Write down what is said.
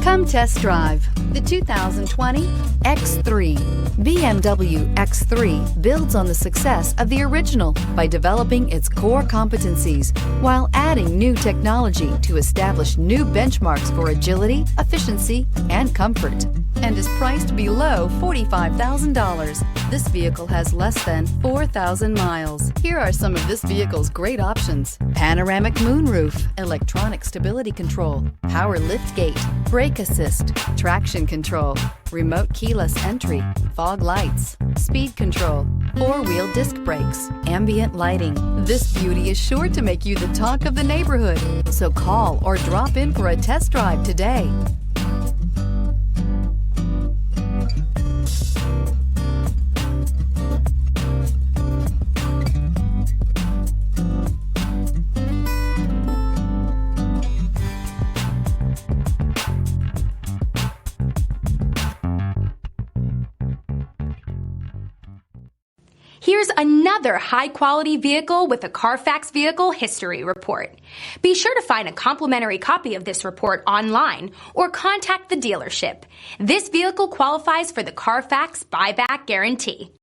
Come test drive the 2020 X3. BMW X3 builds on the success of the original by developing its core competencies while adding new technology to establish new benchmarks for agility, efficiency, and comfort, and is priced below $45,000. This vehicle has less than 4,000 miles. Here are some of this vehicle's great options: panoramic moonroof, electronic stability control, power liftgate, brake assist, traction control, remote keyless entry, fog lights, speed control, four-wheel disc brakes, ambient lighting. This beauty is sure to make you the talk of the neighborhood. So call or drop in for a test drive today. Here's another high-quality vehicle with a Carfax Vehicle History Report. Be sure to find a complimentary copy of this report online or contact the dealership. This vehicle qualifies for the Carfax Buyback Guarantee.